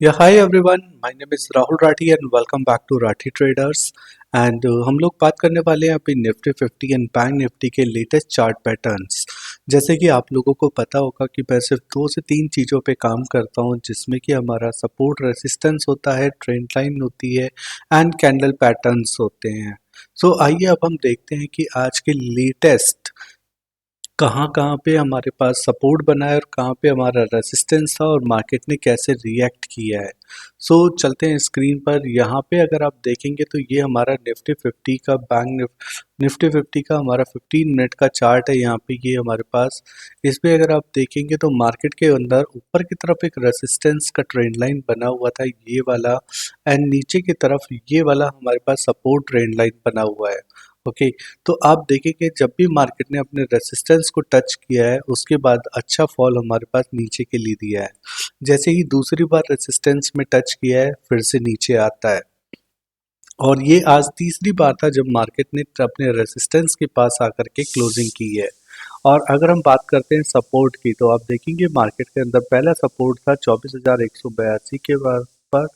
Yeah, hi everyone. My name is Rahul Rathi and welcome back to Rathi Traders. And हम लोग बात करने वाले हैं अभी निफ्टी 50 एंड बैंक निफ्टी के लेटेस्ट चार्ट पैटर्न्स। जैसे कि आप लोगों को पता होगा कि मैं सिर्फ दो से तीन चीज़ों पे काम करता हूँ, जिसमें कि हमारा सपोर्ट रेसिस्टेंस होता है, ट्रेंड लाइन होती है एंड कैंडल पैटर्न्स होते हैं। सो आइए अब हम देखते हैं कि आज के लेटेस्ट कहाँ कहाँ पे हमारे पास सपोर्ट बना है और कहाँ पे हमारा रेसिस्टेंस था और मार्केट ने कैसे रिएक्ट किया है। सो चलते हैं स्क्रीन पर। यहाँ पे अगर आप देखेंगे तो ये हमारा निफ्टी 50 का निफ्टी 50 का हमारा 15 मिनट का चार्ट है। यहाँ पे ये हमारे पास इस पे अगर आप देखेंगे तो मार्केट के अंदर ऊपर की तरफ एक रेसिस्टेंस का ट्रेंड लाइन बना हुआ था, ये वाला, एंड नीचे की तरफ ये वाला हमारे पास सपोर्ट ट्रेंड लाइन बना हुआ है। ओके, तो आप देखेंगे जब भी मार्केट ने अपने रेसिस्टेंस को टच किया है उसके बाद अच्छा फॉल हमारे पास नीचे के लिए दिया है। जैसे ही दूसरी बार रेसिस्टेंस में टच किया है फिर से नीचे आता है, और ये आज तीसरी बार था जब मार्केट ने अपने रेसिस्टेंस के पास आकर के क्लोजिंग की है। और अगर हम बात करते हैं सपोर्ट की तो आप देखेंगे मार्केट के अंदर पहला सपोर्ट था 24,182 के पर।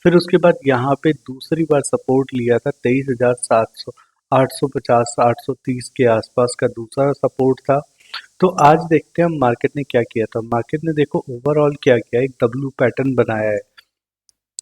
फिर उसके बाद यहाँ पे दूसरी बार सपोर्ट लिया था 23,700 850 830 के आसपास का दूसरा सपोर्ट था। तो आज देखते हैं हम मार्केट ने क्या किया था। मार्केट ने देखो ओवरऑल क्या किया, एक डब्ल्यू पैटर्न बनाया है,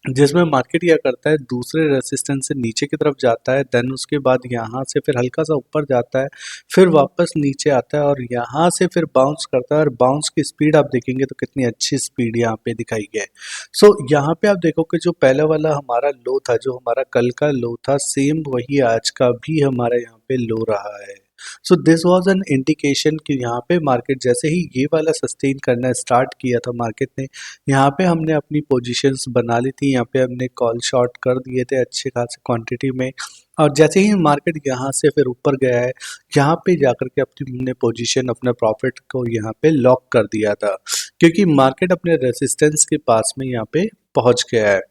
जिसमें मार्केट क्या करता है दूसरे रेसिस्टेंस से नीचे की तरफ जाता है, देन उसके बाद यहाँ से फिर हल्का सा ऊपर जाता है, फिर वापस नीचे आता है और यहाँ से फिर बाउंस करता है। और बाउंस की स्पीड आप देखेंगे तो कितनी अच्छी स्पीड यहाँ पे दिखाई है। सो यहाँ पे आप देखो कि जो पहला वाला हमारा लो था, जो हमारा कल का लो था, सेम वही आज का भी हमारा यहाँ पे लो रहा है। So this was an indication कि यहाँ पे मार्केट जैसे ही ये वाला सस्टेन करना स्टार्ट किया था मार्केट ने, यहाँ पे हमने अपनी पोजीशंस बना ली थी, यहाँ पे हमने कॉल शॉर्ट कर दिए थे अच्छे खासे क्वांटिटी में। और जैसे ही मार्केट यहाँ से फिर ऊपर गया है, यहाँ पे जाकर के अपनी हमने पोजीशन अपने प्रॉफिट को यहाँ पे लॉक कर दिया था, क्योंकि मार्केट अपने रेसिस्टेंस के पास में यहाँ पे पहुंच गया है।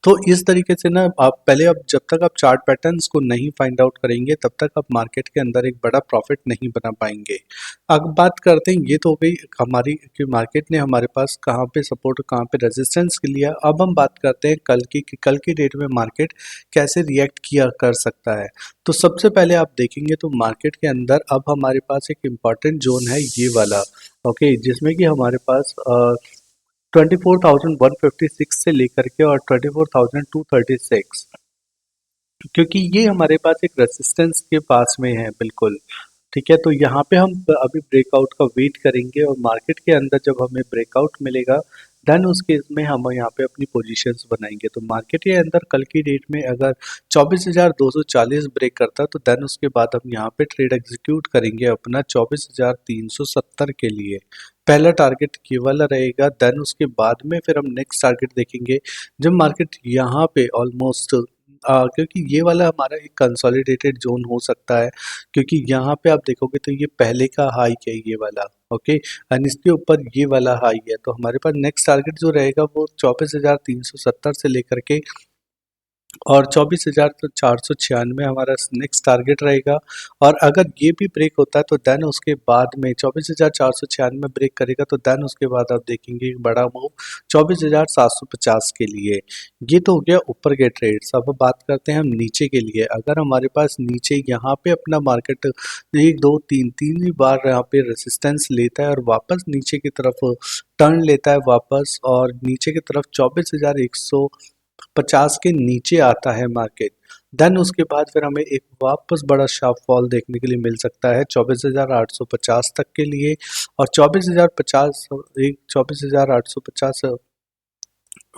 तो इस तरीके से ना आप पहले, अब जब तक आप चार्ट पैटर्न्स को नहीं फाइंड आउट करेंगे तब तक आप मार्केट के अंदर एक बड़ा प्रॉफिट नहीं बना पाएंगे। अब बात करते हैं, ये तो हो गई हमारी कि मार्केट ने हमारे पास कहाँ पे सपोर्ट कहाँ पे रेजिस्टेंस के लिया। अब हम बात करते हैं कल की कि कल की डेट में मार्केट कैसे रिएक्ट किया कर सकता है। तो सबसे पहले आप देखेंगे तो मार्केट के अंदर अब हमारे पास एक इम्पॉर्टेंट जोन है ये वाला। ओके, जिसमें कि हमारे पास 24,156 से लेकर के और 24,236, क्योंकि ये हमारे पास एक रेसिस्टेंस के पास में है बिल्कुल। ठीक है, तो यहाँ पे हम अभी ब्रेकआउट का वेट करेंगे और मार्केट के अंदर जब हमें ब्रेकआउट मिलेगा देन उस केस में हम यहाँ पे अपनी पोजीशंस बनाएंगे। तो मार्केट के अंदर कल की डेट में अगर 24,240 ब्रेक करता है तो देन उसके बाद हम यहाँ पे ट्रेड एग्जीक्यूट करेंगे अपना 24,370 के लिए। पहला टारगेट ये वाला रहेगा, देन उसके बाद में फिर हम नेक्स्ट टारगेट देखेंगे जब मार्केट यहाँ पे ऑलमोस्ट क्योंकि ये वाला हमारा एक कंसोलिडेटेड जोन हो सकता है, क्योंकि यहाँ पे आप देखोगे तो ये पहले का हाई है ये वाला। ओके, एंड इसके ऊपर ये वाला हाई है, तो हमारे पास नेक्स्ट टारगेट जो रहेगा वो 24,370 से लेकर के और 24,496 हमारा नेक्स्ट टारगेट रहेगा। और अगर ये भी ब्रेक होता है तो देन उसके बाद में 24,496 ब्रेक करेगा तो देन उसके बाद आप देखेंगे एक बड़ा मूव 24,750 के लिए। ये तो हो गया ऊपर के ट्रेड्स। अब बात करते हैं हम नीचे के लिए। अगर हमारे पास नीचे यहाँ पे अपना मार्केट एक दो तीन तीन ही बार यहाँ पे रेसिस्टेंस लेता है और वापस नीचे की तरफ टर्न लेता है वापस, और नीचे की तरफ 24,150 के नीचे आता है मार्केट, देन उसके बाद फिर हमें एक वापस बड़ा शार्प फॉल देखने के लिए मिल सकता है 24,850 तक के लिए। और 24,850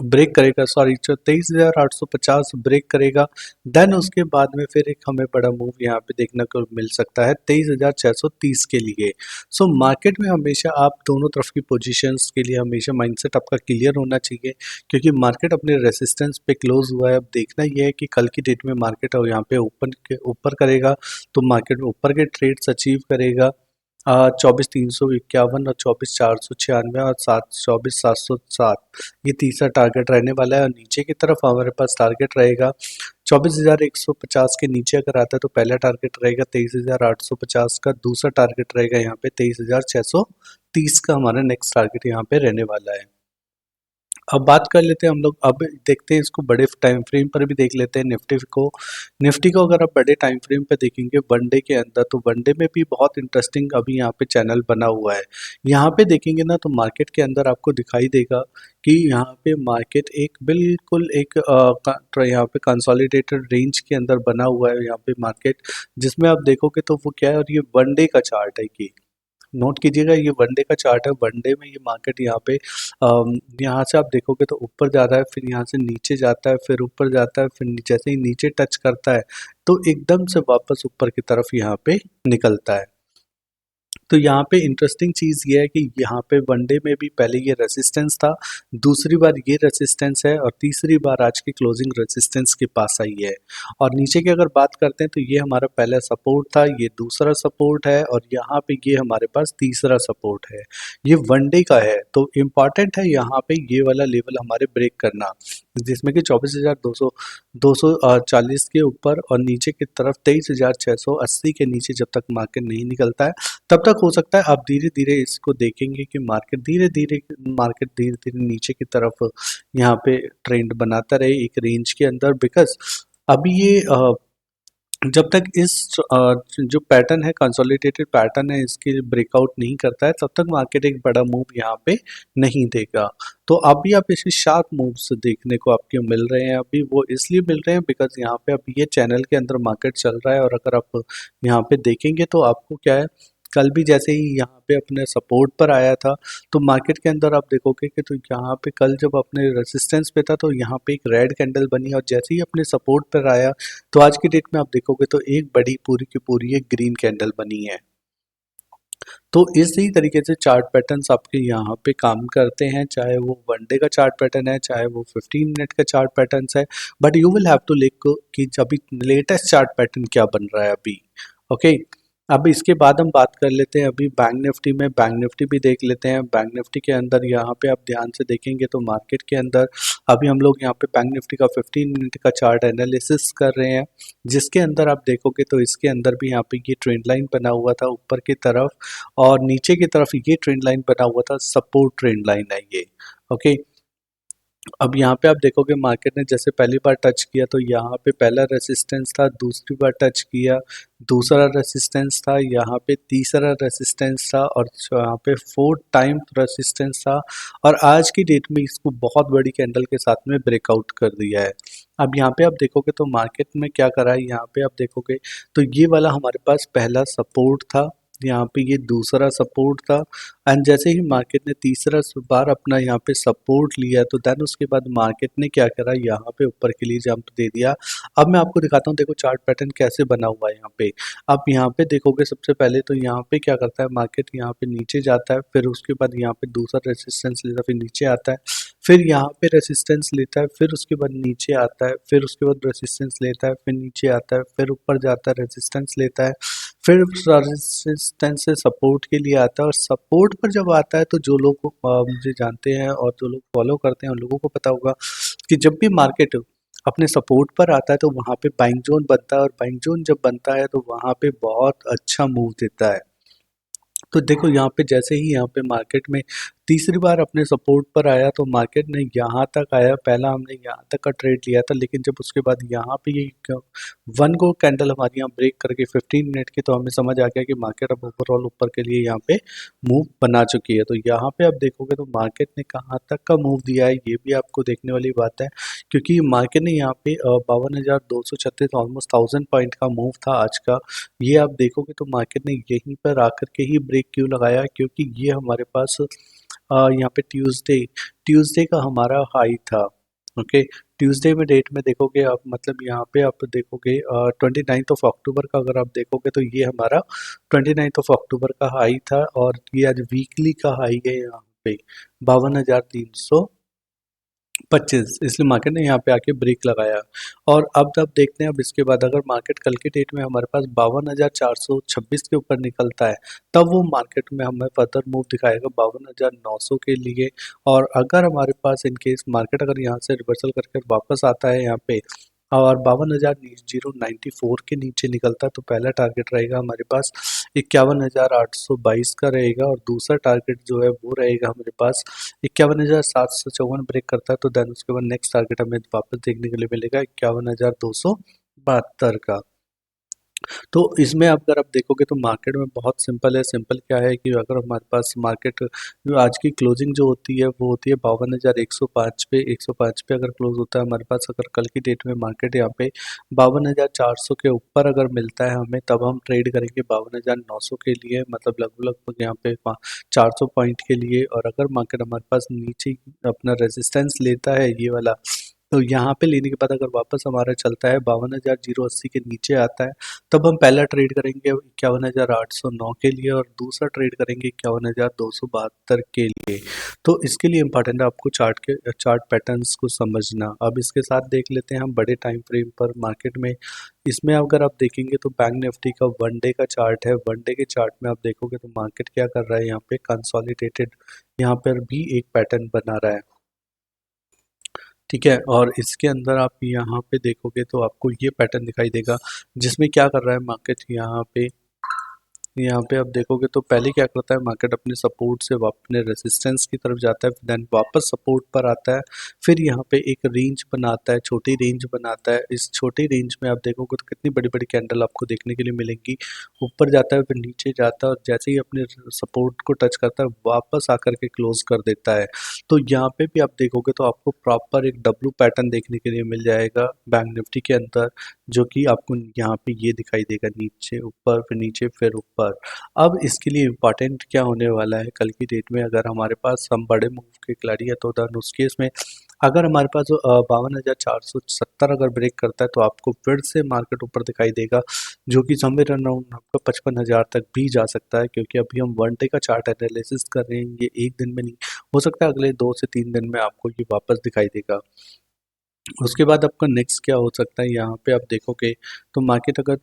ब्रेक करेगा, सॉरी 23,850 ब्रेक करेगा, देन उसके बाद में फिर एक हमें बड़ा मूव यहाँ पे देखने को मिल सकता है 23,630 के लिए। सो मार्केट में हमेशा आप दोनों तरफ की पोजीशंस के लिए हमेशा माइंडसेट आपका क्लियर होना चाहिए, क्योंकि मार्केट अपने रेसिस्टेंस पे क्लोज हुआ है। अब देखना यह है कि कल की डेट में मार्केट यहाँ पे ऊपर करेगा तो मार्केट ऊपर के ट्रेड्स अचीव करेगा 24,351 और 24,496 और 24,707, ये तीसरा टारगेट रहने वाला है। और नीचे की तरफ हमारे पास टारगेट रहेगा 24,150 के नीचे अगर आता है तो पहला टारगेट रहेगा 23,850 का, दूसरा टारगेट रहेगा यहाँ पे 23,630 का, हमारा नेक्स्ट टारगेट यहाँ पे रहने वाला है। अब बात कर लेते हैं हम लोग, अब देखते हैं इसको बड़े टाइम फ्रेम पर भी देख लेते हैं निफ्टी को अगर आप बड़े टाइम फ्रेम पे देखेंगे वनडे के अंदर, तो वनडे में भी बहुत इंटरेस्टिंग अभी यहाँ पे चैनल बना हुआ है। यहाँ पे देखेंगे ना तो मार्केट के अंदर आपको दिखाई देगा कि यहाँ पे मार्केट एक बिल्कुल एक यहाँ पे कंसोलिडेटेड रेंज के अंदर बना हुआ है यहाँ पे मार्केट, जिसमें आप देखोगे तो वो क्या है, और ये वनडे का चार्ट है कि नोट कीजिएगा, ये वनडे का चार्ट है। वनडे में ये मार्केट यहाँ पे यहाँ से आप देखोगे तो ऊपर जा रहा है, फिर यहाँ से नीचे जाता है, फिर ऊपर जाता है, फिर जैसे ही नीचे टच करता है तो एकदम से वापस ऊपर की तरफ यहाँ पे निकलता है। तो यहाँ पे इंटरेस्टिंग चीज़ ये है कि यहाँ पे वनडे में भी पहले ये रेसिस्टेंस था, दूसरी बार ये रेसिस्टेंस है, और तीसरी बार आज की क्लोजिंग रेसिस्टेंस के पास आई है। और नीचे की अगर बात करते हैं तो ये हमारा पहला सपोर्ट था, ये दूसरा सपोर्ट है, और यहाँ पे ये हमारे पास तीसरा सपोर्ट है। ये वनडे का है, तो इम्पॉर्टेंट है यहाँ पे ये वाला लेवल हमारे ब्रेक करना, जिसमें कि 24,200 240 के ऊपर और नीचे की तरफ 23,680 के नीचे जब तक मार्केट नहीं निकलता है तब तक हो सकता है। आप धीरे धीरे इसको देखेंगे कि मार्केट धीरे धीरे नीचे की तरफ यहाँ पे ट्रेंड बनाता रहे एक रेंज के अंदर, बिकॉज अभी ये जब तक इस जो पैटर्न है, कंसोलिडेटेड पैटर्न है, इसकी ब्रेकआउट नहीं करता है तब तक मार्केट एक बड़ा मूव यहाँ पे नहीं देगा। तो अभी आप इसे शार्प मूव्स देखने को आपके मिल रहे हैं, अभी वो इसलिए मिल रहे हैं बिकॉज यहाँ पे अभी ये चैनल के अंदर मार्केट चल रहा है। और अगर आप यहाँ पे देखेंगे तो आपको क्या है, कल भी जैसे ही यहाँ पे अपने सपोर्ट पर आया था तो मार्केट के अंदर आप देखोगे कि तो यहाँ पे कल जब अपने रेजिस्टेंस पे था तो यहाँ पे एक रेड कैंडल बनी, और जैसे ही अपने सपोर्ट पर आया तो आज की डेट में आप देखोगे तो एक बड़ी पूरी की पूरी एक ग्रीन कैंडल बनी है। तो इसी तरीके से चार्ट पैटर्न्स आपके यहाँ पे काम करते हैं, चाहे वो वनडे का चार्ट पैटर्न है, चाहे वो 15 मिनट का चार्ट पैटर्न्स है, but you will have to look कि अभी लेटेस्ट चार्ट पैटर्न क्या बन रहा है अभी। ओके, अब इसके बाद हम बात कर लेते हैं अभी बैंक निफ्टी में, बैंक निफ्टी भी देख लेते हैं। बैंक निफ्टी के अंदर यहाँ पे आप ध्यान से देखेंगे तो मार्केट के अंदर अभी हम लोग यहाँ पे बैंक निफ्टी का 15 मिनट का चार्ट एनालिसिस कर रहे हैं, जिसके अंदर आप देखोगे तो इसके अंदर भी यहाँ पे ये ट्रेंड लाइन बना हुआ था ऊपर की तरफ, और नीचे की तरफ ये ट्रेंड लाइन बना हुआ था, सपोर्ट ट्रेंड लाइन है ये। ओके, अब यहाँ पे आप देखोगे मार्केट ने जैसे पहली बार टच किया तो यहाँ पे पहला रेसिस्टेंस था, दूसरी बार टच किया दूसरा रेसिस्टेंस था, यहाँ पे तीसरा रेसिस्टेंस था, और यहाँ पे फोर्थ टाइम रेसिस्टेंस था, और आज की डेट में इसको बहुत बड़ी कैंडल के साथ में ब्रेकआउट कर दिया है। अब यहाँ पे आप देखोगे तो मार्केट में क्या करा है, यहाँ पे आप देखोगे तो ये वाला हमारे पास पहला सपोर्ट था, यहाँ पे ये दूसरा सपोर्ट था, एंड जैसे ही मार्केट ने तीसरा बार अपना यहाँ पे सपोर्ट लिया तो देन उसके बाद मार्केट ने क्या करा, यहाँ पे ऊपर के लिए जंप दे दिया। अब मैं आपको दिखाता हूँ, देखो चार्ट पैटर्न कैसे बना हुआ है यहाँ पे। अब यहाँ पे देखोगे सबसे पहले तो यहाँ पे क्या करता है मार्केट, यहाँ पे नीचे जाता है, फिर उसके बाद यहाँ पे दूसरा रेसिस्टेंस लेता है, फिर नीचे आता है, फिर यहाँ पे रेसिस्टेंस लेता है, फिर उसके बाद नीचे आता है, फिर उसके बाद रेसिस्टेंस लेता है, फिर नीचे आता है, फिर ऊपर जाता है, रेसिस्टेंस लेता है, फिर रेजिस्टेंस से सपोर्ट के लिए आता है। और सपोर्ट पर जब आता है तो जो लोग मुझे जानते हैं और जो लोग फॉलो करते हैं उन लोगों को पता होगा कि जब भी मार्केट अपने सपोर्ट पर आता है तो वहाँ पे बाइंग जोन बनता है, और बाइंग जोन जब बनता है तो वहाँ पे बहुत अच्छा मूव देता है। तो देखो यहाँ पे जैसे ही यहाँ पे मार्केट में तीसरी बार अपने सपोर्ट पर आया तो मार्केट ने यहाँ तक आया, पहला हमने यहाँ तक का ट्रेड लिया था, लेकिन जब उसके बाद यहाँ पे ये वन गो कैंडल हमारी यहाँ ब्रेक करके 15 मिनट की, तो हमें समझ आ गया कि मार्केट अब ओवरऑल ऊपर के लिए यहाँ पे मूव बना चुकी है। तो यहाँ पे आप देखोगे तो मार्केट ने कहाँ तक का मूव दिया है ये भी आपको देखने वाली बात है, क्योंकि मार्केट ने यहाँ पे 52,236 ऑलमोस्ट 1000 पॉइंट का मूव था आज का। ये आप देखोगे तो मार्केट ने यहीं पर आकर के ही ब्रेक क्यों लगाया, क्योंकि ये हमारे पास यहाँ पे ट्यूसडे ट्यूसडे का हमारा हाई था। ओके, ट्यूसडे में डेट में देखोगे आप, मतलब यहाँ पे आप देखोगे 29 ऑफ अक्टूबर का अगर आप देखोगे तो ये हमारा 29 ऑफ अक्टूबर का हाई था, और ये आज वीकली का हाई है यहाँ पे 52,325, इसलिए मार्केट ने यहाँ पे आके ब्रेक लगाया। और अब देखते हैं, अब इसके बाद अगर मार्केट कल की डेट में हमारे पास 52,426 के ऊपर निकलता है तब वो मार्केट में हमें फर्दर मूव दिखाएगा 52,900 के लिए। और अगर हमारे पास इन केस मार्केट अगर यहाँ से रिवर्सल करके वापस आता है यहाँ पे और 52,094 के नीचे निकलता है तो पहला टारगेट रहेगा हमारे पास 51,822 का रहेगा, और दूसरा टारगेट जो है वो रहेगा हमारे पास 51,754 ब्रेक करता है तो देन उसके बाद नेक्स्ट टारगेट हमें वापस देखने के लिए मिलेगा 51,272 का। तो इसमें अगर आप देखोगे तो मार्केट में बहुत सिंपल है। सिंपल क्या है कि अगर हमारे पास मार्केट जो आज की क्लोजिंग जो होती है वो होती है 52,105 पे, 105 पे अगर क्लोज होता है हमारे पास, अगर कल की डेट में मार्केट यहाँ पे 52,400 के ऊपर अगर मिलता है हमें, तब हम ट्रेड करेंगे 52,900 के लिए, मतलब लगभग लगभग यहाँ पे 400 पॉइंट के लिए। और अगर मार्केट हमारे पास नीचे अपना रेजिस्टेंस लेता है ये वाला, तो यहाँ पे लेने के बाद अगर वापस हमारा चलता है 52,080 के नीचे आता है, तब हम पहला ट्रेड करेंगे 51,809 के लिए, और दूसरा ट्रेड करेंगे 51,272 के लिए। तो इसके लिए इम्पोर्टेंट है आपको चार्ट पैटर्न्स को समझना। अब इसके साथ देख लेते हैं हम बड़े टाइम फ्रेम पर मार्केट में। इसमें अगर आप देखेंगे तो बैंक निफ्टी का वन डे का चार्ट है। वन डे के चार्ट में आप देखोगे तो मार्केट क्या कर रहा है, यहाँ पे कंसोलिडेटेड यहाँ पर भी एक पैटर्न बना रहा है, ठीक है। और इसके अंदर आप यहाँ पे देखोगे तो आपको ये पैटर्न दिखाई देगा, जिसमें क्या कर रहा है मार्केट, यहाँ पे आप देखोगे तो पहले क्या करता है मार्केट, अपने सपोर्ट से अपने रेजिस्टेंस की तरफ जाता है, देन वापस सपोर्ट पर आता है, फिर यहाँ पे एक रेंज बनाता है, छोटी रेंज बनाता है। इस छोटी रेंज में आप देखोगे तो कितनी बड़ी बड़ी कैंडल आपको देखने के लिए मिलेंगी। ऊपर जाता है फिर नीचे जाता है, और जैसे ही अपने सपोर्ट को टच करता है वापस आकर के क्लोज कर देता है। तो यहाँ पे भी आप देखोगे तो आपको प्रॉपर एक डब्लू पैटर्न देखने के लिए मिल जाएगा बैंक निफ्टी के अंदर, जो कि आपको यहाँ पे ये दिखाई देगा, नीचे ऊपर फिर नीचे फिर ऊपर। अब इसके लिए इम्पोर्टेंट क्या होने वाला है कल की डेट में, अगर हमारे पास हम बड़े मूव के खिलाड़ी है तो उधर उस केस में अगर हमारे पास 52,470 अगर ब्रेक करता है तो आपको फिर से मार्केट ऊपर दिखाई देगा, जो कि समवेयर अराउंड आपका 55,000 तक भी जा सकता है, क्योंकि अभी हम वन डे का चार्ट एनालिसिस कर रहे हैं, ये एक दिन में नहीं हो सकता है, अगले 2 से 3 दिन में आपको ये वापस दिखाई देगा। उसके बाद आपका नेक्स्ट क्या हो सकता है, यहाँ पे आप देखोगे तो मार्केट अगर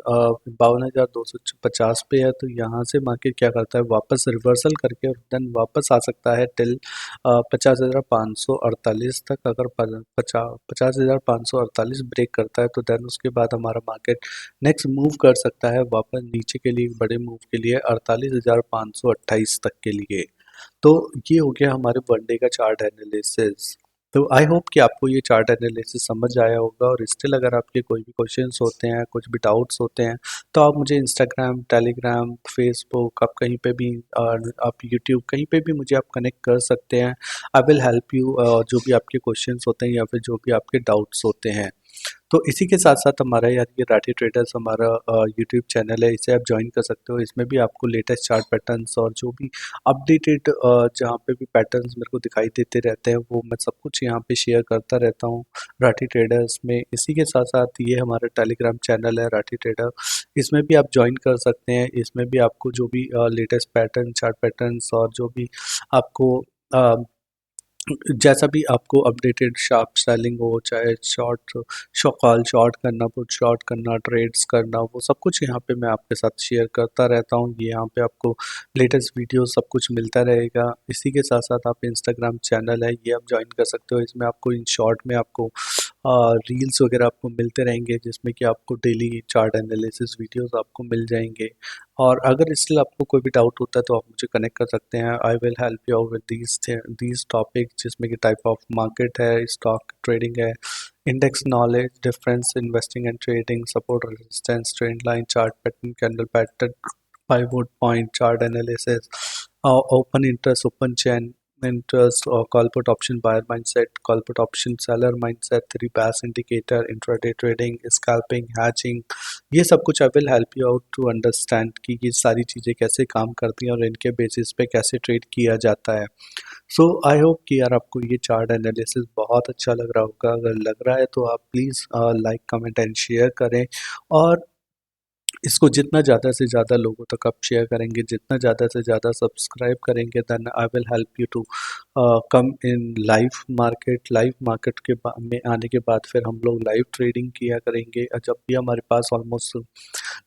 52,250 पे है तो यहाँ से मार्केट क्या करता है, वापस रिवर्सल करके और देन वापस आ सकता है टिल 50,548 तक। अगर 50,548 ब्रेक करता है तो देन उसके बाद हमारा मार्केट नेक्स्ट मूव कर सकता है वापस नीचे के लिए, बड़े मूव के लिए 48,528 तक के लिए। तो ये हो गया हमारे वन डे का चार्ट एनालिसिस। तो आई होप कि आपको ये चार्ट एनालिसिस समझ आया होगा, और स्टिल अगर आपके कोई भी क्वेश्चंस होते हैं, कुछ भी डाउट्स होते हैं, तो आप मुझे इंस्टाग्राम, टेलीग्राम, फेसबुक, आप कहीं पे भी आप यूट्यूब कहीं पे भी मुझे आप कनेक्ट कर सकते हैं। आई विल हेल्प यू, जो भी आपके क्वेश्चंस होते हैं या फिर जो भी आपके डाउट्स होते हैं। तो इसी के साथ साथ हमारा यार ये राठी ट्रेडर्स हमारा यूट्यूब चैनल है, इसे आप ज्वाइन कर सकते हो। इसमें भी आपको लेटेस्ट चार्ट पैटर्न्स और जो भी अपडेटेड जहाँ पे भी पैटर्न्स मेरे को दिखाई देते रहते हैं वो मैं सब कुछ यहाँ पे शेयर करता रहता हूँ राठी ट्रेडर्स में। इसी के साथ साथ ये हमारा टेलीग्राम चैनल है राठी ट्रेडर, इसमें भी आप ज्वाइन कर सकते हैं। इसमें भी आपको जो भी लेटेस्ट पैटर्न, चार्ट पैटर्न्स और जो भी आपको जैसा भी आपको अपडेटेड शार्प सेलिंग हो, चाहे शॉर्ट कॉल शॉर्ट करना, पुट शॉर्ट करना, ट्रेड्स करना, वो सब कुछ यहाँ पे मैं आपके साथ शेयर करता रहता हूँ। ये यहाँ पे आपको लेटेस्ट वीडियो सब कुछ मिलता रहेगा। इसी के साथ साथ आप इंस्टाग्राम चैनल है, ये आप ज्वाइन कर सकते हो। इसमें आपको इन शॉर्ट में आपको रील्स वगैरह आपको मिलते रहेंगे, जिसमें कि आपको डेली चार्ट एनालिसिस वीडियोस आपको मिल जाएंगे। और अगर स्टिल आपको कोई भी डाउट होता है तो आप मुझे कनेक्ट कर सकते हैं। आई will help you out with these topic, जिसमें कि टाइप ऑफ मार्केट है, स्टॉक ट्रेडिंग है, index knowledge, difference investing and trading, support resistance, trend line, chart pattern, candle pattern, pivot point, chart analysis, open interest, open chain interest, or call put option buyer mindset, call put option seller mindset, three pass indicator, intraday trading, scalping, hatching, ये सब कुछ I will help you out to understand कि ये सारी चीज़ें कैसे काम करती हैं और इनके बेसिस पे कैसे ट्रेड किया जाता है। सो आई होप कि यार आपको ये चार्ट एनालिसिस बहुत अच्छा लग रहा होगा। अगर लग रहा है तो आप please like, comment and share करें। और इसको जितना ज़्यादा से ज़्यादा लोगों तक आप शेयर करेंगे, जितना ज़्यादा से ज़्यादा सब्सक्राइब करेंगे, then I will help you to come in live market. Live market में आने के बाद फिर हम लोग लाइव ट्रेडिंग किया करेंगे। जब भी हमारे पास almost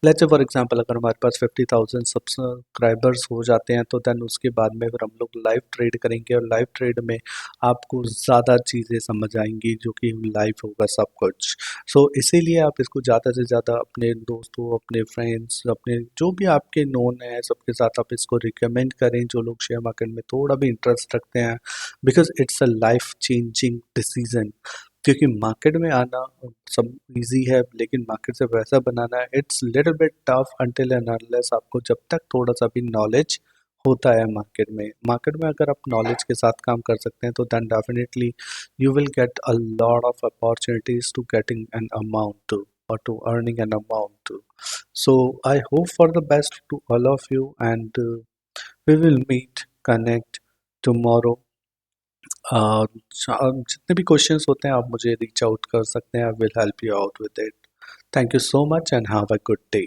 let's say for example अगर हमारे पास 50,000 सब्सक्राइबर्स हो जाते हैं, तो देन उसके बाद में फिर हम लोग लाइव ट्रेड करेंगे, और लाइव ट्रेड में आपको ज़्यादा चीज़ें समझ आएंगी, जो कि लाइव होगा सब कुछ। सो इसीलिए आप इसको ज़्यादा से ज़्यादा अपने दोस्तों, अपने फ्रेंड्स, अपने जो भी आपके नोन है सबके साथ आप इसको रिकमेंड करें, जो लोग शेयर मार्केट में थोड़ा भी इंटरेस्ट रखते हैं, because it's a life changing decision. क्योंकि मार्केट में आना सब इजी है, लेकिन मार्केट से पैसा बनाना it's little bit tough until and unless आपको जब तक थोड़ा सा भी नॉलेज होता है मार्केट में अगर आप नॉलेज के साथ काम कर सकते हैं, तो then definitely you will get a lot of opportunities to getting an amount to, or to earning an amount to. So I hope for the best to all of you, and we will meet, connect tomorrow. जितने भी questions होते हैं आप मुझे reach out कर सकते हैं, आई will help you out with it. Thank you so much and have a good day.